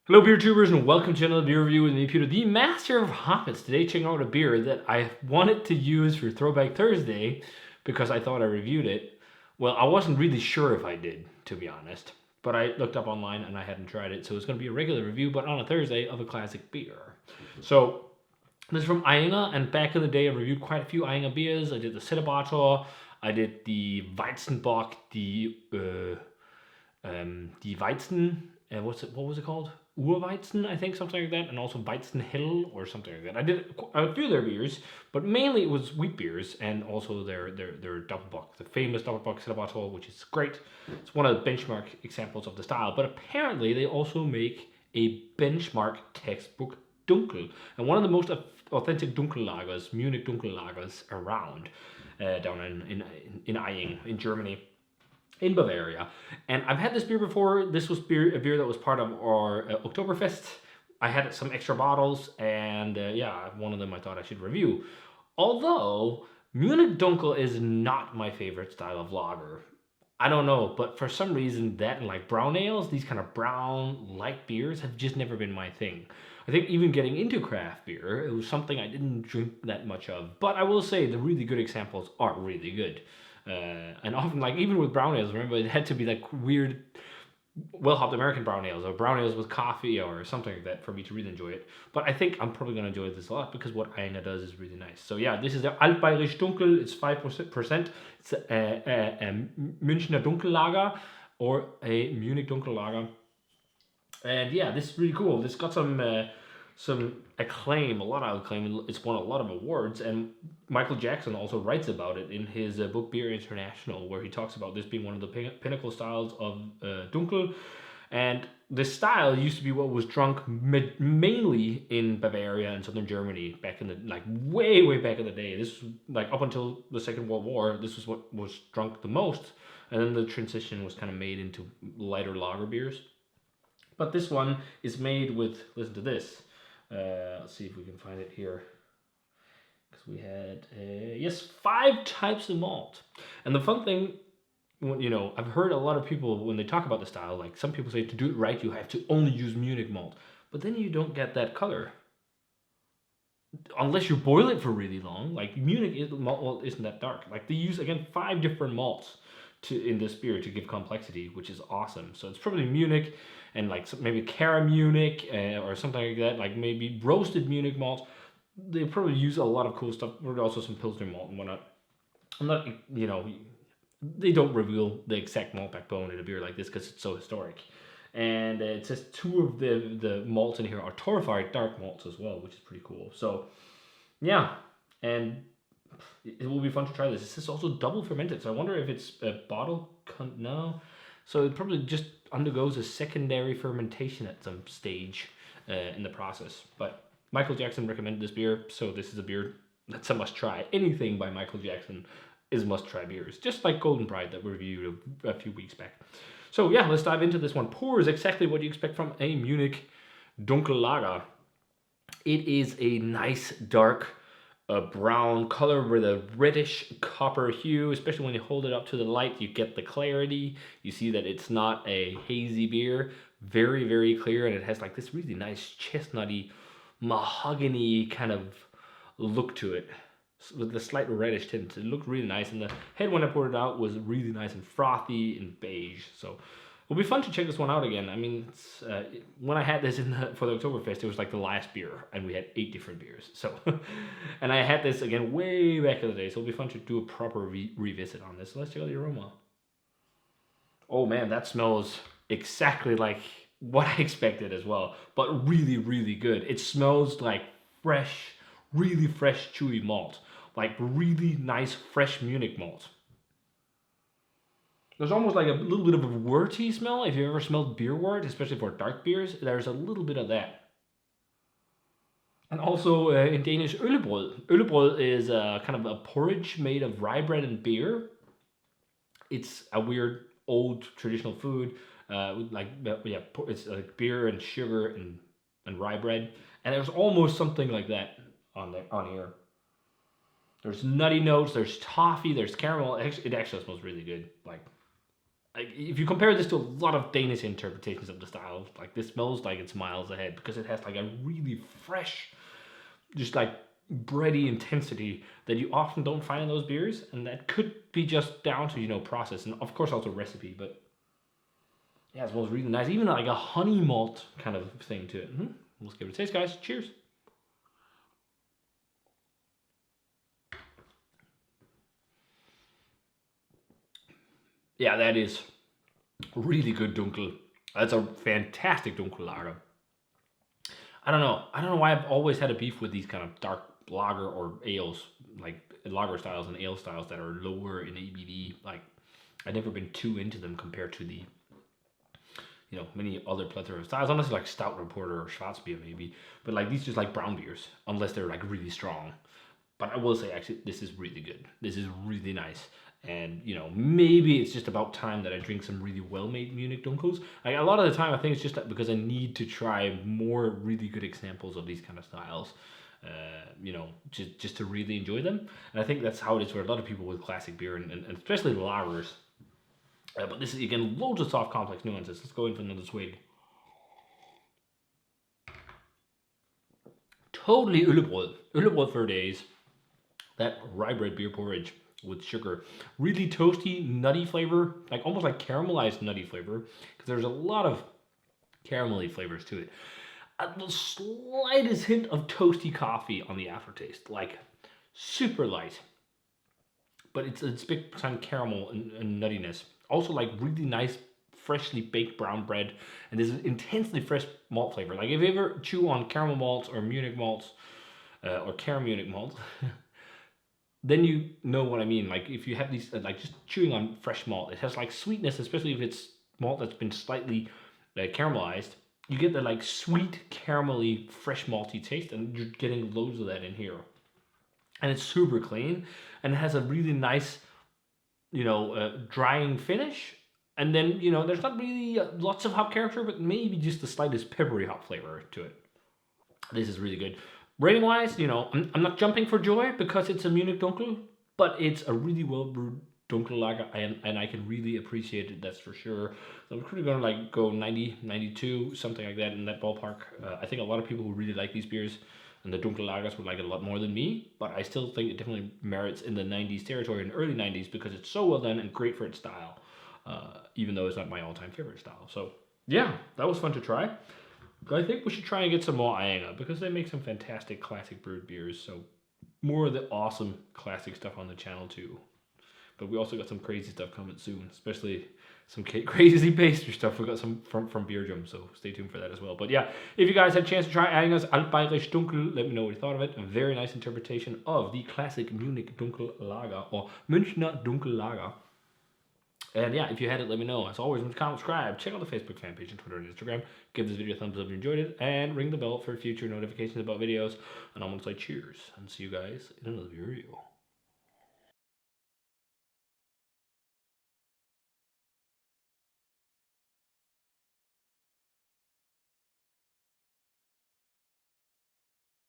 Hello beer tubers and welcome to another beer review with me, Peter, the master of hoppets. Today checking out a beer that I wanted to use for Throwback Thursday because I thought I reviewed it. Well, I wasn't really sure if I did, to be honest, but I looked up online and I hadn't tried it, so it's going to be a regular review, but on a Thursday of a classic beer. So this is from Ayinger, and back in the day I reviewed quite a few Ayinger beers. I did the Celebrator, I did the Weizenbock, the Weizen, what was it called? Urweizen, I think, something like that, and also Weizenhell or something like that. I did a few of their beers, but mainly it was wheat beers and also their Doppelbock, the famous Doppelbock Celebrator, which is great. It's one of the benchmark examples of the style, but apparently they also make a benchmark textbook Dunkel, and one of the most authentic Dunkel lagers, Munich Dunkel lagers around, down in Aying, in Germany, in Bavaria. And I've had this beer before. This was a beer that was part of our Oktoberfest. I had some extra bottles, and yeah, one of them I thought I should review. Although Munich Dunkel is not my favorite style of lager. I don't know, but for some reason that and like brown ales, these kind of brown light beers have just never been my thing. I think even getting into craft beer, it was something I didn't drink that much of. But I will say the really good examples are really good. And often, like even with brown ales, remember it had to be like weird, well-hopped American brown ales or brown ales with coffee or something like that for me to really enjoy it. But I think I'm probably gonna enjoy this a lot because what Ayinger does is really nice. So yeah, this is the Altbairisch Dunkel. It's 5%. It's a Münchner Dunkellager or a Munich Dunkellager. And yeah, this is really cool. This got some acclaim, a lot of acclaim. It's won a lot of awards, and Michael Jackson also writes about it in his book Beer International, where he talks about this being one of the pinnacle styles of Dunkel. And this style used to be what was drunk mainly in Bavaria and southern Germany back in the way back in the day. This was like up until the Second World War. This was what was drunk the most, and then the transition was kind of made into lighter lager beers. But this one is made with, listen to this. Let's see if we can find it here. Because we had, yes, 5 types of malt. And the fun thing, I've heard a lot of people, when they talk about the style, like some people say to do it right, you have to only use Munich malt. But then you don't get that color. Unless you boil it for really long. Like Munich malt isn't that dark. Like they use, again, 5 different malts in this beer to give complexity, which is awesome. So it's probably Munich and like maybe Cara Munich or something like that, like maybe roasted Munich malt. They probably use a lot of cool stuff. There's also some Pilsner malt and whatnot. I'm not, they don't reveal the exact malt backbone in a beer like this because it's so historic. And it says 2 of the malts in here are torrefied dark malts as well, which is pretty cool. So yeah, and it will be fun to try this. This is also double fermented, so I wonder if it's a bottle. No, so it probably just undergoes a secondary fermentation at some stage in the process. But Michael Jackson recommended this beer, so this is a beer that's a must try. Anything by Michael Jackson is must try beers, just like Golden Bride that we reviewed a few weeks back. So yeah, let's dive into this one. Pours exactly what you expect from a Munich Dunkel Lager. It is a nice dark brown color with a reddish copper hue. Especially when you hold it up to the light, you get the clarity. You see that it's not a hazy beer. Very, very clear, and it has like this really nice chestnutty, mahogany kind of look to it with the slight reddish tint. It looked really nice, and the head when I poured it out was really nice and frothy and beige. So it'll be fun to check this one out again. I mean, when I had this for the Oktoberfest, it was like the last beer, and we had 8 different beers. So, and I had this again way back in the day, so it'll be fun to do a proper revisit on this. So let's check out the aroma. Oh man, that smells exactly like what I expected as well, but really, really good. It smells like fresh, really fresh, chewy malt, like really nice, fresh Munich malt. There's almost like a little bit of a worty smell. If you ever smelled beer wort, especially for dark beers, there's a little bit of that. And also in Danish, øllebrød. Øllebrød is kind of a porridge made of rye bread and beer. It's a weird old traditional food. It's like beer and sugar and rye bread. And there's almost something like that on here. There's nutty notes, there's toffee, there's caramel. It actually smells really good. Like, Like, if you compare this to a lot of Danish interpretations of the style, like this smells like it's miles ahead because it has like a really fresh, just like bready intensity that you often don't find in those beers, and that could be just down to process and of course also recipe. But yeah, it smells really nice, even like a honey malt kind of thing to it. Let's give it a taste, guys. Cheers. Yeah, that is really good Dunkel. That's a fantastic Dunkel lager. I don't know why I've always had a beef with these kind of dark lager or ales, like lager styles and ale styles that are lower in ABV. Like, I've never been too into them compared to the many other plethora of styles, unless like stout reporter or Schwarzbier maybe. But like these just like brown beers, unless they're like really strong. But I will say, actually, this is really good. This is really nice. And, maybe it's just about time that I drink some really well-made Munich Dunkels. Like, a lot of the time, I think it's just that because I need to try more really good examples of these kind of styles, just to really enjoy them. And I think that's how it is for a lot of people with classic beer, and especially the lagers. But this is, again, loads of soft, complex nuances. Let's go in for another swig. Totally øllebrød. Øllebrød for days. That rye bread beer porridge with sugar. Really toasty, nutty flavor. Like almost like caramelized nutty flavor. Because there's a lot of caramelly flavors to it. The slightest hint of toasty coffee on the aftertaste. Like super light. But it's big time caramel and nuttiness. Also like really nice freshly baked brown bread, and this intensely fresh malt flavor. Like if you ever chew on caramel malts or Munich malts, or Cara Munich malt, then you know what I mean. Like if you have these, like just chewing on fresh malt, it has like sweetness, especially if it's malt that's been slightly caramelized. You get the like sweet caramelly fresh malty taste, and you're getting loads of that in here. And it's super clean, and it has a really nice, drying finish. And then, there's not really lots of hop character, but maybe just the slightest peppery hop flavor to it. This is really good. Rating wise, I'm not jumping for joy because it's a Munich Dunkel, but it's a really well brewed Dunkel lager, and I can really appreciate it, that's for sure. So I'm pretty gonna like go 90, 92, something like that, in that ballpark. I think a lot of people who really like these beers and the Dunkel lagers would like it a lot more than me, but I still think it definitely merits in the 90s territory, in the early 90s, because it's so well done and great for its style. Even though it's not my all-time favorite style. So yeah, that was fun to try. But I think we should try and get some more Aying, because they make some fantastic classic brewed beers. So more of the awesome classic stuff on the channel too. But we also got some crazy stuff coming soon, especially some crazy pastry stuff. We got some from Beer Jam, so stay tuned for that as well. But yeah, if you guys had a chance to try Ayinger's Altbairisch Dunkel, let me know what you thought of it. A very nice interpretation of the classic Munich Dunkel Lager, or Münchner Dunkel Lager. And yeah, if you had it, let me know. As always, comment, subscribe, check out the Facebook fan page and Twitter and Instagram. Give this video a thumbs up if you enjoyed it, and ring the bell for future notifications about videos. And I'm going to say cheers, and see you guys in another video.